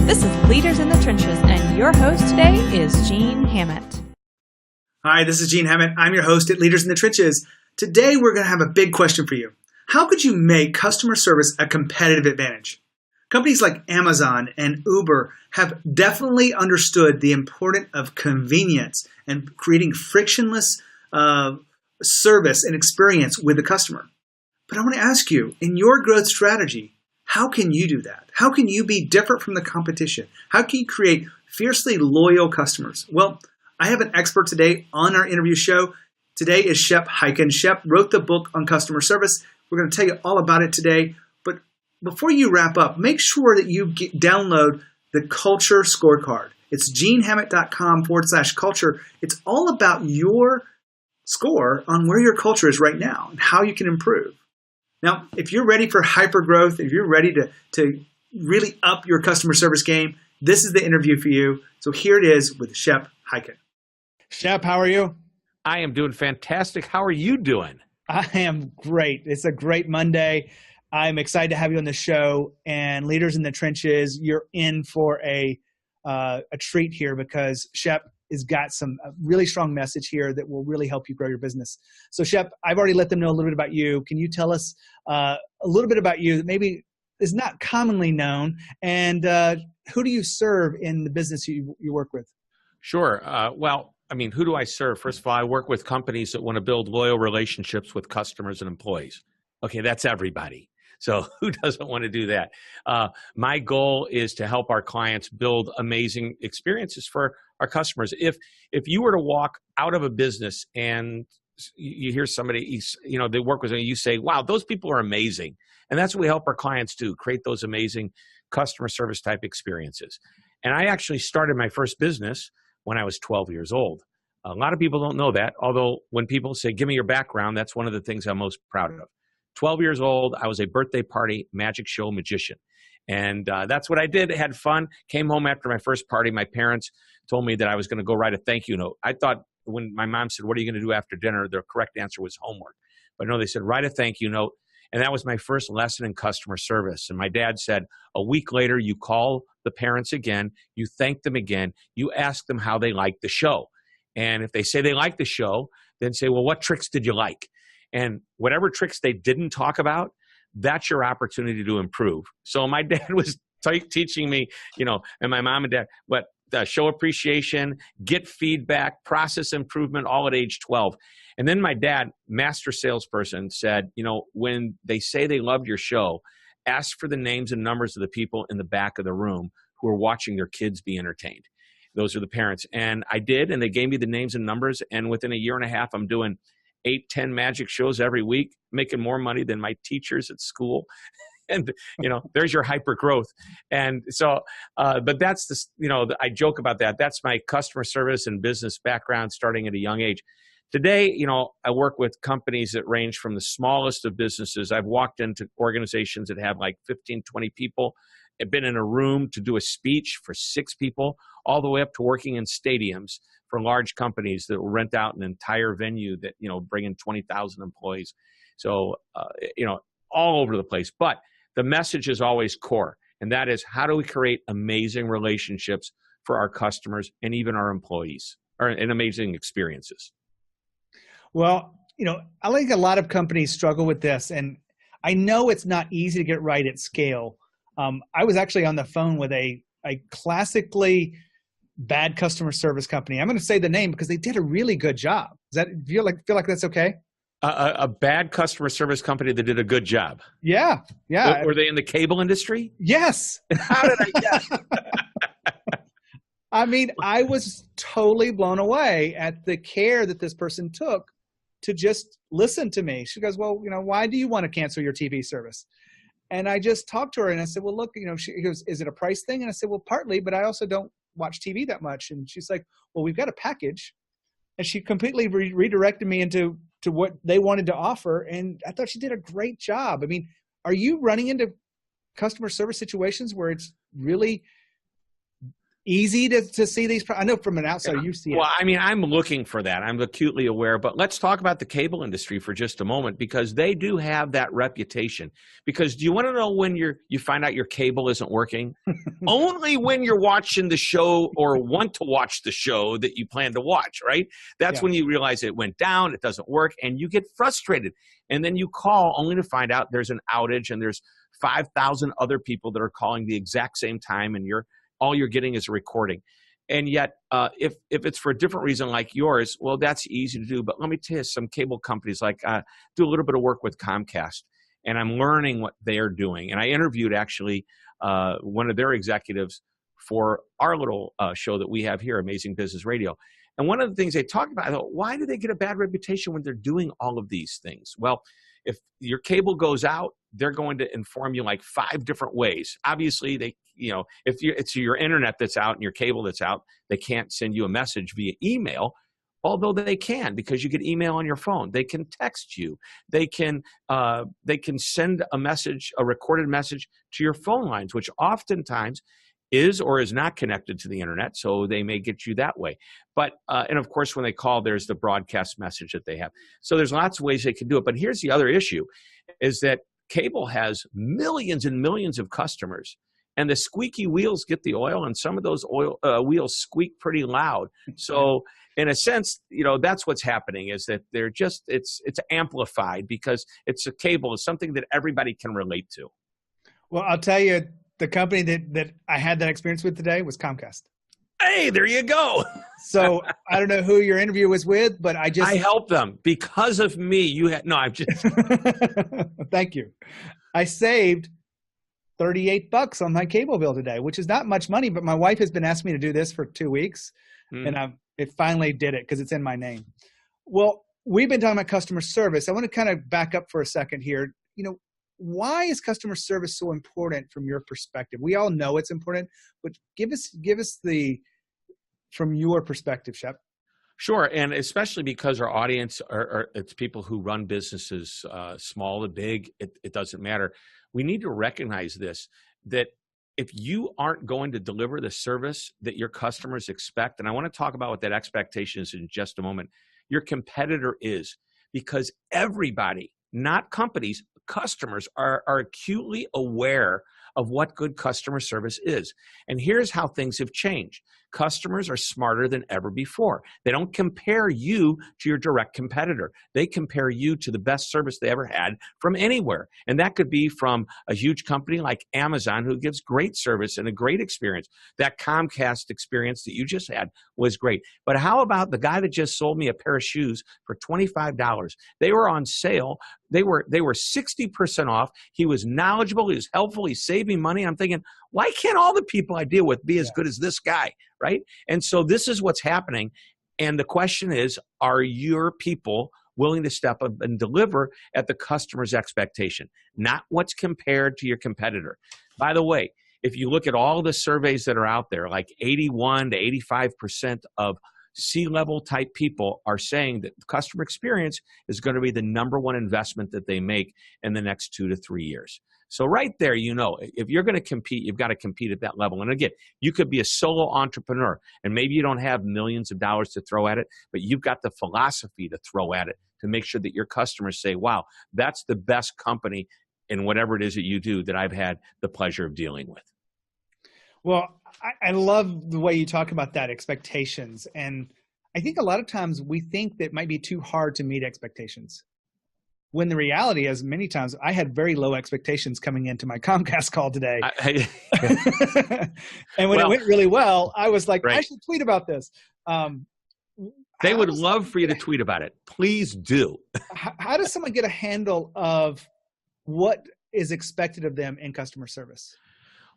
This is Leaders in the Trenches, and your host today is Gene Hammett. Hi, this is Gene Hammett. I'm your host at Leaders in the Trenches. Today, we're going to have a big question for you. How could you make customer service a competitive advantage? Companies like Amazon and Uber have definitely understood the importance of convenience and creating frictionless service and experience with the customer. But I want to ask you, in your growth strategy, how can you do that? How can you be different from the competition? How can you create fiercely loyal customers? Well, I have an expert today on our interview show. Today is Shep Hyken. Shep wrote the book on customer service. We're going to tell you all about it today. But before you wrap up, make sure that you download the Culture Scorecard. It's genehammett.com/culture. It's all about your score on where your culture is right now and how you can improve. Now, if you're ready for hyper growth, if you're ready to really up your customer service game, this is the interview for you. So here it is with Shep Hyken. Shep, how are you? I am doing fantastic. How are you doing? I am great. It's a great Monday. I'm excited to have you on the show. And Leaders in the Trenches, you're in for a treat here because Shep has got a really strong message here that will really help you grow your business. So Shep, I've already let them know a little bit about you. Can you tell us a little bit about you that maybe is not commonly known? And who do you serve in the business you work with? Sure. Who do I serve? First of all, I work with companies that want to build loyal relationships with customers and employees. Okay, that's everybody. So who doesn't want to do that? My goal is to help our clients build amazing experiences for our customers. If you were to walk out of a business and you hear somebody, they work with you, you say, wow, those people are amazing. And that's what we help our clients do, create those amazing customer service type experiences. And I actually started my first business when I was 12 years old. A lot of people don't know that, although when people say, give me your background, that's one of the things I'm most proud of. 12 years old, I was a birthday party magic show magician. And that's what I did. I had fun. Came home after my first party. My parents told me that I was going to go write a thank you note. I thought when my mom said, what are you going to do after dinner? The correct answer was homework. But no, they said, write a thank you note. And that was my first lesson in customer service. And my dad said, a week later, you call the parents again, you thank them again, you ask them how they like the show. And if they say they like the show, then say, well, what tricks did you like? And whatever tricks they didn't talk about, that's your opportunity to improve. So my dad was teaching me, and my mom and dad, show appreciation, get feedback, process improvement, all at age 12. And then my dad, master salesperson, said, when they say they loved your show, ask for the names and numbers of the people in the back of the room who are watching their kids be entertained. Those are the parents. And I did, and they gave me the names and numbers. And within a year and a half, I'm doing 8-10 magic shows every week, making more money than my teachers at school. And, there's your hyper growth. And so, but that's I joke about that. That's my customer service and business background starting at a young age. Today, I work with companies that range from the smallest of businesses. I've walked into organizations that have like 15, 20 people. I've been in a room to do a speech for 6 people, all the way up to working in stadiums for large companies that will rent out an entire venue that, bring in 20,000 employees. So, all over the place. But the message is always core, and that is, how do we create amazing relationships for our customers and even our employees, and amazing experiences? Well, I think a lot of companies struggle with this, and I know it's not easy to get right at scale. I was actually on the phone with a classically bad customer service company. I'm going to say the name because they did a really good job. Does that feel like that's okay? A bad customer service company that did a good job. Yeah. Were they in the cable industry? Yes. How did I guess? I mean, I was totally blown away at the care that this person took to just listen to me. She goes, well, why do you want to cancel your TV service? And I just talked to her and I said, well, look, she goes, is it a price thing? And I said, well, partly, but I also don't watch TV that much. And she's like, well, we've got a package. And she completely redirected me into what they wanted to offer. And I thought she did a great job. I mean, are you running into customer service situations where it's really easy to see these? I know from an outsider you see it. Well, I mean, I'm looking for that. I'm acutely aware. But let's talk about the cable industry for just a moment, because they do have that reputation. Because do you want to know when you find out your cable isn't working? Only when you're watching the show or want to watch the show that you plan to watch, right? That's when you realize it went down, it doesn't work, and you get frustrated. And then you call only to find out there's an outage and there's 5,000 other people that are calling the exact same time, and all you're getting is a recording. And yet, if it's for a different reason like yours, well, that's easy to do. But let me tell you, some cable companies do a little bit of work with Comcast, and I'm learning what they're doing. And I interviewed actually one of their executives for our little show that we have here, Amazing Business Radio. And one of the things they talked about, I thought, why do they get a bad reputation when they're doing all of these things? Well, if your cable goes out, they're going to inform you like 5 different ways. Obviously, if it's your internet that's out and your cable that's out, they can't send you a message via email, although they can, because you get email on your phone. They can text you. They can send a recorded message to your phone lines, which oftentimes is or is not connected to the internet, so they may get you that way. But and of course, when they call, there's the broadcast message that they have. So there's lots of ways they can do it. But here's the other issue, is that cable has millions and millions of customers, and the squeaky wheels get the oil, and some of those wheels squeak pretty loud. So in a sense, that's what's happening, is that they're just it's amplified because it's a cable. It's something that everybody can relate to. Well, I'll tell you, the company that I had that experience with today was Comcast. Hey, there you go. So I don't know who your interview was with, but I helped them because of me. I'm just. Thank you. I saved $38 on my cable bill today, which is not much money, but my wife has been asking me to do this for 2 weeks, and it finally did it because it's in my name. Well, we've been talking about customer service. I want to kind of back up for a second here. Why is customer service so important from your perspective? We all know it's important, but give us from your perspective, Shep. Sure, and especially because our audience it's people who run businesses, small to big. It doesn't matter. We need to recognize this, that if you aren't going to deliver the service that your customers expect, and I want to talk about what that expectation is in just a moment, your competitor is, because everybody, not companies, customers are acutely aware of what good customer service is. And here's how things have changed. Customers are smarter than ever before. They don't compare you to your direct competitor. They compare you to the best service they ever had from anywhere. And that could be from a huge company like Amazon, who gives great service and a great experience. That Comcast experience that you just had was great. But how about the guy that just sold me a pair of shoes for $25? They were on sale. They were 60% off. He was knowledgeable. He was helpful. He saved me money. I'm thinking, why can't all the people I deal with be as good as this guy, right? And so this is what's happening. And the question is, are your people willing to step up and deliver at the customer's expectation, not what's compared to your competitor? By the way, if you look at all the surveys that are out there, like 81 to 85% of C-level type people are saying that customer experience is going to be the number one investment that they make in the next 2 to 3 years. So right there, if you're going to compete, you've got to compete at that level. And again, you could be a solo entrepreneur, and maybe you don't have millions of dollars to throw at it, but you've got the philosophy to throw at it to make sure that your customers say, wow, that's the best company in whatever it is that you do that I've had the pleasure of dealing with. Well, I love the way you talk about that, expectations. And I think a lot of times we think that it might be too hard to meet expectations, when the reality is many times I had very low expectations coming into my Comcast call today. And when it went really well, I was like, I should tweet about this. They would love for you to tweet about it. Please do. How does someone get a handle of what is expected of them in customer service?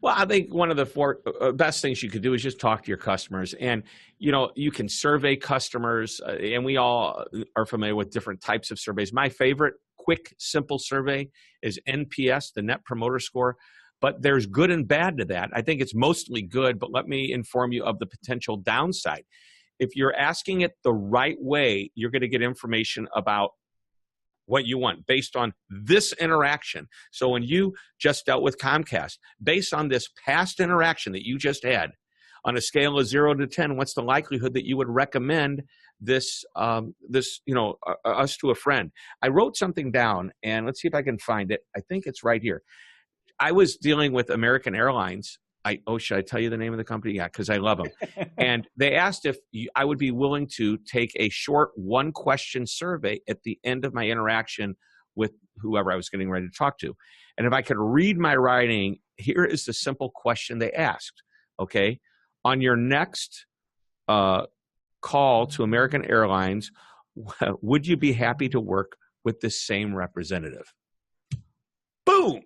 Well, I think one of the best things you could do is just talk to your customers. And, you can survey customers, and we all are familiar with different types of surveys. My favorite quick, simple survey is NPS, the Net Promoter Score. But there's good and bad to that. I think it's mostly good, but let me inform you of the potential downside. If you're asking it the right way, you're going to get information about what you want based on this interaction. So when you just dealt with Comcast, based on this past interaction that you just had, On a scale of 0 to 10, what's the likelihood that you would recommend this, us to a friend? I wrote something down, and let's see if I can find it. I think it's right here. I was dealing with American Airlines. Should I tell you the name of the company? Yeah, because I love them. And they asked if I would be willing to take a short one-question survey at the end of my interaction with whoever I was getting ready to talk to. And if I could read my writing, here is the simple question they asked. Okay, on your next call to American Airlines, would you be happy to work with the same representative? Boom.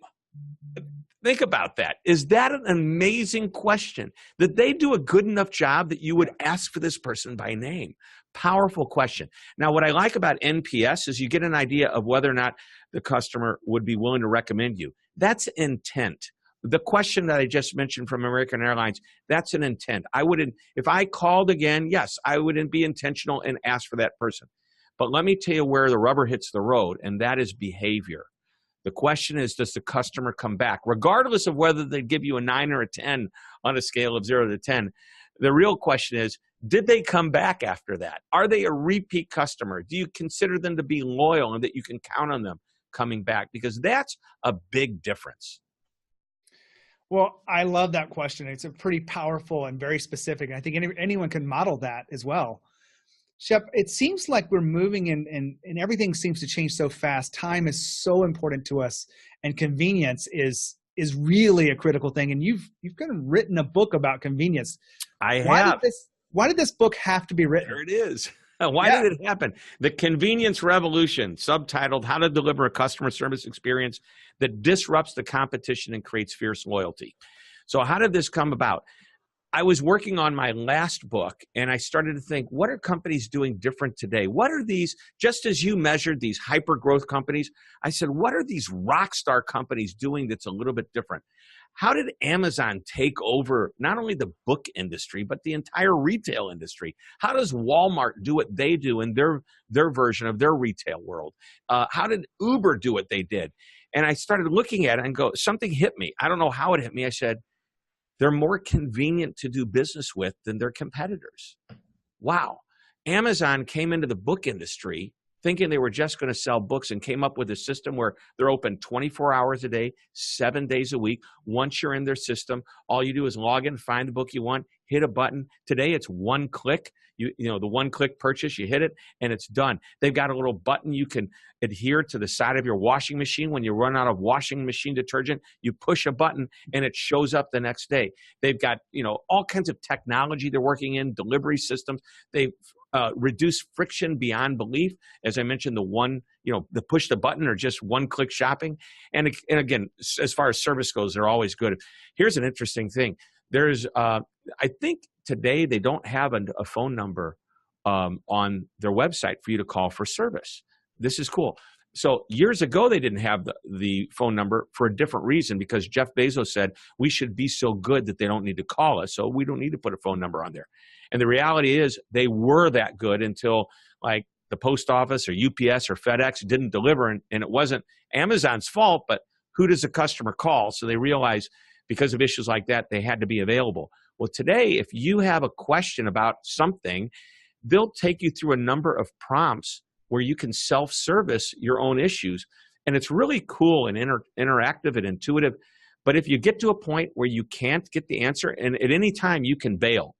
Think about that. Is that an amazing question? Did they do a good enough job that you would ask for this person by name? Powerful question. Now, what I like about NPS is you get an idea of whether or not the customer would be willing to recommend you. That's intent. The question that I just mentioned from American Airlines, that's an intent. I wouldn't, if I called again, yes, I wouldn't be intentional and ask for that person. But let me tell you where the rubber hits the road, and that is behavior. The question is, does the customer come back? Regardless of whether they give you a 9 or a 10 on a scale of 0 to 10, the real question is, did they come back after that? Are they a repeat customer? Do you consider them to be loyal and that you can count on them coming back? Because that's a big difference. Well, I love that question. It's a pretty powerful and very specific. I think anyone can model that as well. Shep, it seems like we're moving and everything seems to change so fast. Time is so important to us, and convenience is really a critical thing. And you've kind of written a book about convenience. I have. Why did this book have to be written? There it is. Why did it happen? The Convenience Revolution, subtitled How to Deliver a Customer Service Experience That Disrupts the Competition and Creates Fierce Loyalty. So how did this come about? I was working on my last book, and I started to think, what are companies doing different today? What are these, just as you measured these hyper-growth companies, I said, what are these rock star companies doing that's a little bit different? How did Amazon take over not only the book industry, but the entire retail industry? How does Walmart do what they do in their version of their retail world? How did Uber do what they did? And I started looking at it and go, something hit me. I don't know how it hit me. I said, they're more convenient to do business with than their competitors. Wow. Amazon came into the book industry thinking they were just going to sell books and came up with a system where they're open 24 hours a day, 7 days a week. Once you're in their system, all you do is log in, find the book you want, hit a button. Today, it's one click. You know, the one-click purchase, you hit it, and it's done. They've got a little button you can adhere to the side of your washing machine. When you run out of washing machine detergent, you push a button, and it shows up the next day. They've got, all kinds of technology they're working in, delivery systems. They've reduced friction beyond belief. As I mentioned, the push the button or just one-click shopping. And again, as far as service goes, they're always good. Here's an interesting thing. There's, I think today they don't have a phone number on their website for you to call for service. This is cool. So years ago, they didn't have the phone number for a different reason, because Jeff Bezos said, we should be so good that they don't need to call us. So we don't need to put a phone number on there. And the reality is they were that good until like the post office or UPS or FedEx didn't deliver. And it wasn't Amazon's fault, but who does the customer call? So they realized because of issues like that, they had to be available. Well, today, if you have a question about something, they'll take you through a number of prompts where you can self-service your own issues. And it's really cool and interactive and intuitive. But if you get to a point where you can't get the answer, and at any time you can bail,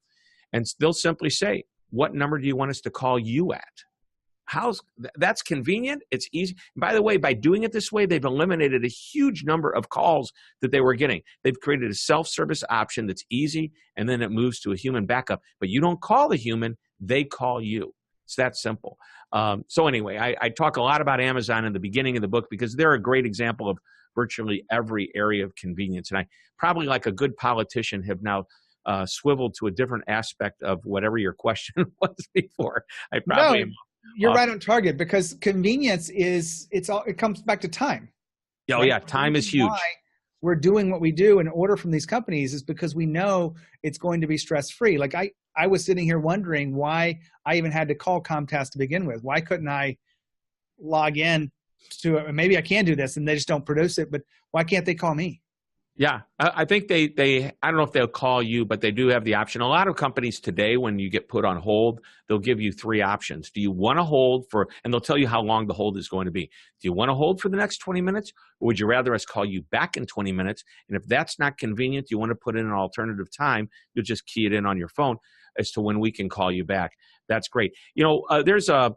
and they'll simply say, what number do you want us to call you at? That's convenient. It's easy. By the way, by doing it this way, they've eliminated a huge number of calls that they were getting. They've created a self-service option that's easy, and then it moves to a human backup. But you don't call the human, they call you. It's that simple. So anyway, I talk a lot about Amazon in the beginning of the book because they're a great example of virtually every area of convenience. And I probably, like a good politician, have now swiveled to a different aspect of whatever your question was before. I probably am. You're right on target, because convenience it comes back to time. Oh, right? Yeah. Time is huge. Why we're doing what we do in order from these companies is because we know it's going to be stress-free. Like I was sitting here wondering why I even had to call Comcast to begin with. Why couldn't I log in to it? Maybe I can do this and they just don't produce it, but why can't they call me? Yeah, I think they I don't know if they'll call you, but they do have the option. A lot of companies today, when you get put on hold, they'll give you three options. Do you want to hold for, and they'll tell you how long the hold is going to be. Do you want to hold for the next 20 minutes, or would you rather us call you back in 20 minutes? And if that's not convenient, you want to put in an alternative time, you'll just key it in on your phone as to when we can call you back. That's great. There's a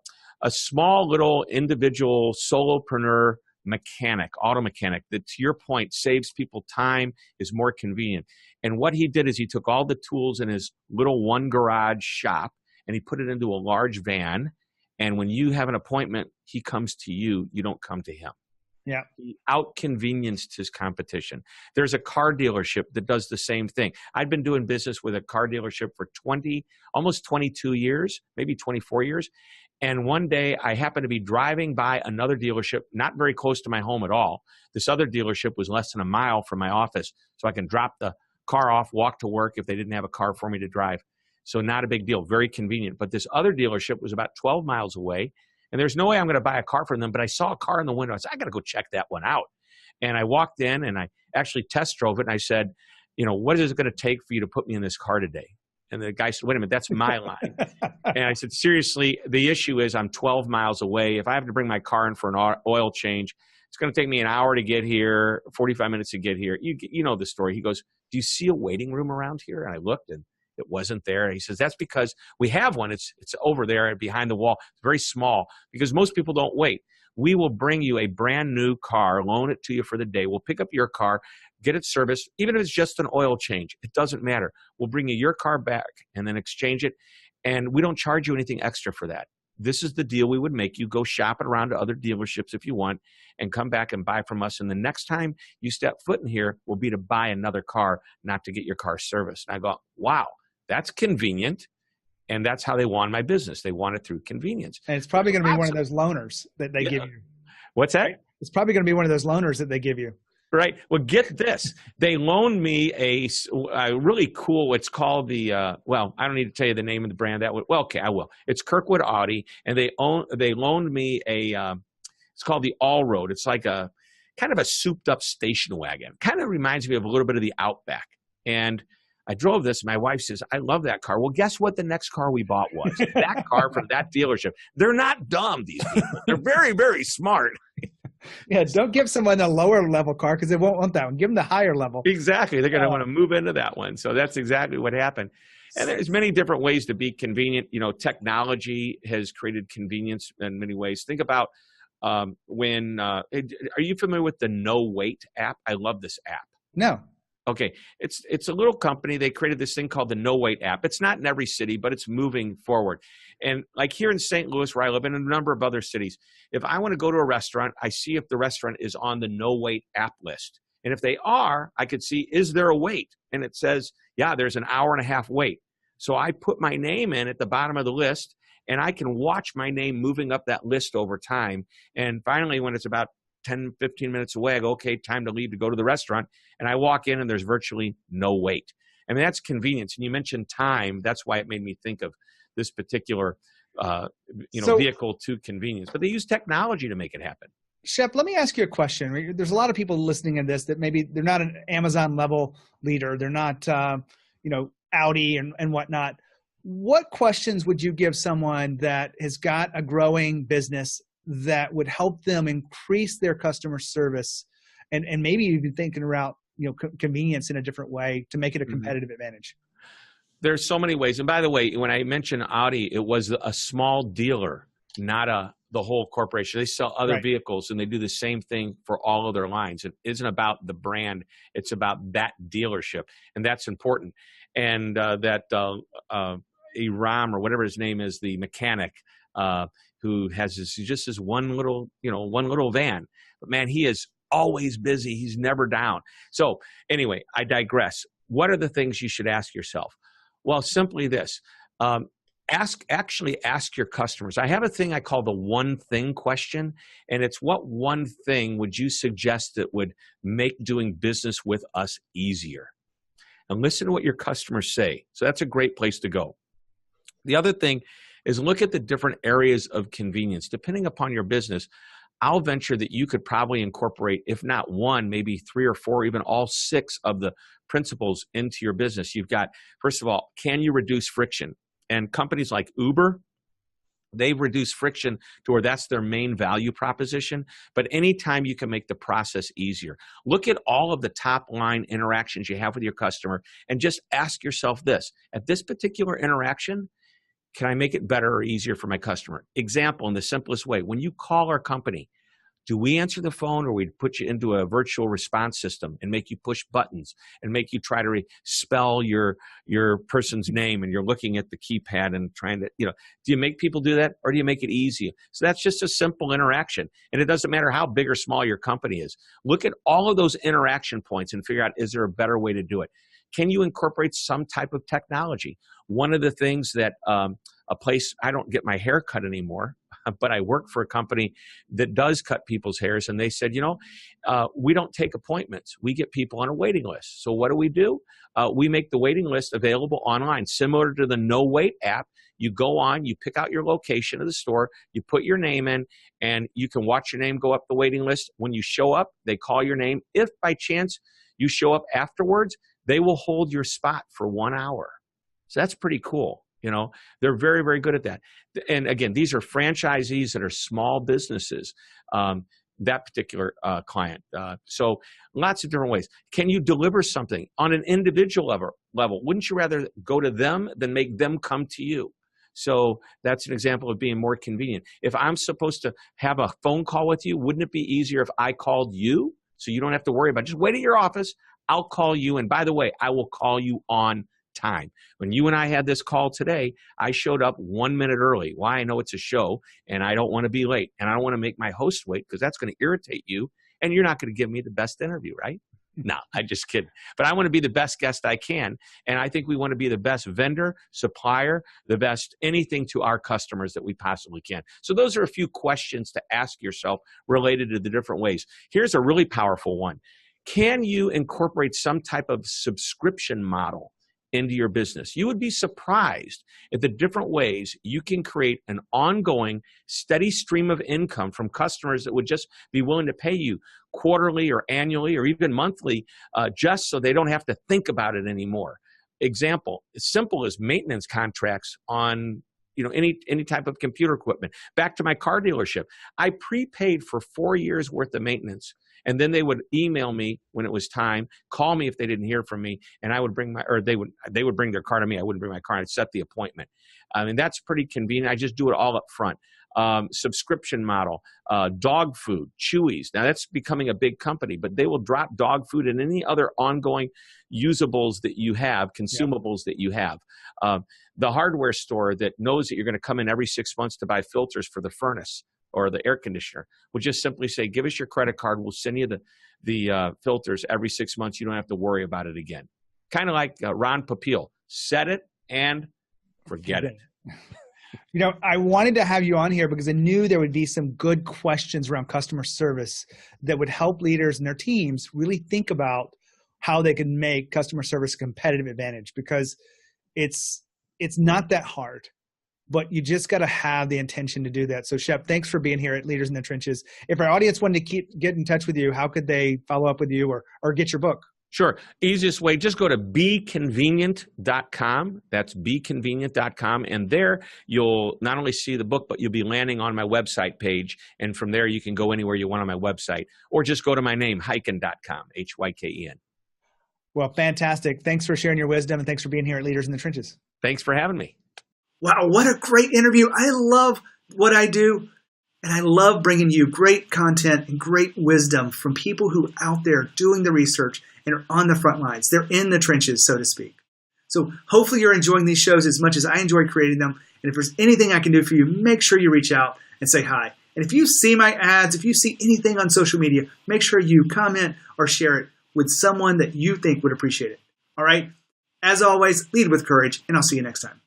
small little individual solopreneur mechanic, auto mechanic, that, to your point, saves people time, is more convenient. And what he did is he took all the tools in his little one garage shop and he put it into a large van. And when you have an appointment, he comes to you. You don't come to him. Yeah. He out-convenienced his competition. There's a car dealership that does the same thing. I've been doing business with a car dealership for almost 22 years, maybe 24 years. And one day I happened to be driving by another dealership, not very close to my home at all. This other dealership was less than a mile from my office, so I can drop the car off, walk to work if they didn't have a car for me to drive. So not a big deal, very convenient. But this other dealership was about 12 miles away, and there's no way I'm going to buy a car from them, but I saw a car in the window. I said, I got to go check that one out. And I walked in, and I actually test drove it, and I said, what is it going to take for you to put me in this car today? And the guy said, wait a minute, that's my line. And I said, seriously, the issue is I'm 12 miles away. If I have to bring my car in for an oil change, it's going to take me an hour to get here, 45 minutes to get here. You know the story. He goes, do you see a waiting room around here? And I looked, and it wasn't there. And he says, that's because we have one. It's over there behind the wall. It's very small because most people don't wait. We will bring you a brand new car, loan it to you for the day. We'll pick up your car, get it serviced, even if it's just an oil change. It doesn't matter. We'll bring you your car back and then exchange it, and we don't charge you anything extra for that. This is the deal we would make you. Go shop it around to other dealerships if you want and come back and buy from us. And the next time you step foot in here will be to buy another car, not to get your car serviced. And I go, wow, that's convenient. And that's how they want my business. They want it through convenience. And it's probably going to be one of those loaners that they give you. What's that? It's probably going to be one of those loaners that they give you. Right. Well, get this. They loaned me a really cool, it's called the, I don't need to tell you the name of the brand. Okay, I will. It's Kirkwood Audi, and they loaned me it's called the All Road. It's like a kind of a souped up station wagon. Kind of reminds me of a little bit of the Outback. And I drove this. My wife says, I love that car. Well, guess what the next car we bought was? That car from that dealership. They're not dumb, these people. They're very, very smart. Yeah, don't give someone a lower level car because they won't want that one. Give them the higher level. Exactly. They're going to want to move into that one. So that's exactly what happened. And there's many different ways to be convenient. Technology has created convenience in many ways. Think about are you familiar with the No Wait app? I love this app. No. Okay. It's a little company. They created this thing called the No Wait app. It's not in every city, but it's moving forward. And like here in St. Louis, where I live, and in a number of other cities, if I want to go to a restaurant, I see if the restaurant is on the No Wait app list. And if they are, I could see, is there a wait? And it says, yeah, there's an hour and a half wait. So I put my name in at the bottom of the list, and I can watch my name moving up that list over time. And finally, when it's about 10, 15 minutes away, I go, okay, time to leave to go to the restaurant. And I walk in and there's virtually no wait. I mean, that's convenience. And you mentioned time. That's why it made me think of this particular, vehicle to convenience. But they use technology to make it happen. Shep, let me ask you a question. There's a lot of people listening to this that maybe they're not an Amazon level leader. They're not, Audi and whatnot. What questions would you give someone that has got a growing business that would help them increase their customer service and maybe even thinking about convenience in a different way to make it a competitive advantage? There's so many ways. And by the way, when I mentioned Audi, it was a small dealer, not the whole corporation. They sell other vehicles, and they do the same thing for all of their lines. It isn't about the brand. It's about that dealership, and that's important. And Iram, or whatever his name is, the mechanic, who has just this one little van. But man, he is always busy. He's never down. So anyway, I digress. What are the things you should ask yourself? Well, simply this. Ask your customers. I have a thing I call the one thing question, and it's what one thing would you suggest that would make doing business with us easier? And listen to what your customers say. So that's a great place to go. The other thing is look at the different areas of convenience. Depending upon your business, I'll venture that you could probably incorporate, if not one, maybe 3 or 4, even all 6 of the principles into your business. You've got, first of all, can you reduce friction? And companies like Uber, they've reduced friction to where that's their main value proposition. But anytime you can make the process easier, look at all of the top line interactions you have with your customer and just ask yourself this: at this particular interaction, can I make it better or easier for my customer? Example, in the simplest way, when you call our company, do we answer the phone, or we put you into a virtual response system and make you push buttons and make you try to spell your person's name, and you're looking at the keypad and trying to, do you make people do that, or do you make it easy? So that's just a simple interaction. And it doesn't matter how big or small your company is. Look at all of those interaction points and figure out, is there a better way to do it? Can you incorporate some type of technology? One of the things that a place, I don't get my hair cut anymore, but I work for a company that does cut people's hairs, and they said, we don't take appointments. We get people on a waiting list. So what do? We make the waiting list available online, similar to the No Wait app. You go on, you pick out your location of the store, you put your name in, and you can watch your name go up the waiting list. When you show up, they call your name. If by chance you show up afterwards, they will hold your spot for 1 hour. So that's pretty cool. They're very, very good at that. And again, these are franchisees that are small businesses, that particular client. So lots of different ways. Can you deliver something on an individual level? Wouldn't you rather go to them than make them come to you? So that's an example of being more convenient. If I'm supposed to have a phone call with you, wouldn't it be easier if I called you? So you don't have to worry about it. Just wait at your office. I'll call you. And by the way, I will call you on time. When you and I had this call today, I showed up 1 minute early. Why? I know it's a show and I don't want to be late. And I don't want to make my host wait because that's going to irritate you. And you're not going to give me the best interview, right? No, I'm just kidding. But I want to be the best guest I can. And I think we want to be the best vendor, supplier, the best anything to our customers that we possibly can. So those are a few questions to ask yourself related to the different ways. Here's a really powerful one. Can you incorporate some type of subscription model into your business? You would be surprised at the different ways you can create an ongoing, steady stream of income from customers that would just be willing to pay you quarterly or annually or even monthly, just so they don't have to think about it anymore. Example, as simple as maintenance contracts on any type of computer equipment. Back to my car dealership, I prepaid for 4 years worth of maintenance. And then they would email me when it was time, call me if they didn't hear from me, and I would they would bring their car to me. I wouldn't bring my car. I'd set the appointment. I mean, that's pretty convenient. I just do it all up front. Subscription model, dog food, Chewies. Now that's becoming a big company, but they will drop dog food and any other ongoing usables that you have, consumables that you have. The hardware store that knows that you're going to come in every 6 months to buy filters for the furnace or the air conditioner will just simply say, give us your credit card. We'll send you the filters every 6 months. You don't have to worry about it again. Kind of like Ron Popeil. Set it and forget it. I wanted to have you on here because I knew there would be some good questions around customer service that would help leaders and their teams really think about how they can make customer service a competitive advantage, because it's not that hard, but you just got to have the intention to do that. So Shep, thanks for being here at Leaders in the Trenches. If our audience wanted to get in touch with you, how could they follow up with you or get your book? Sure. Easiest way, just go to beconvenient.com. That's beconvenient.com. And there you'll not only see the book, but you'll be landing on my website page. And from there, you can go anywhere you want on my website, or just go to my name, hyken.com, Hyken. Well, fantastic. Thanks for sharing your wisdom, and thanks for being here at Leaders in the Trenches. Thanks for having me. Wow, what a great interview. I love what I do, and I love bringing you great content and great wisdom from people who are out there doing the research and are on the front lines. They're in the trenches, so to speak. So hopefully you're enjoying these shows as much as I enjoy creating them. And if there's anything I can do for you, make sure you reach out and say hi. And if you see my ads, if you see anything on social media, make sure you comment or share it with someone that you think would appreciate it. All right? As always, lead with courage, and I'll see you next time.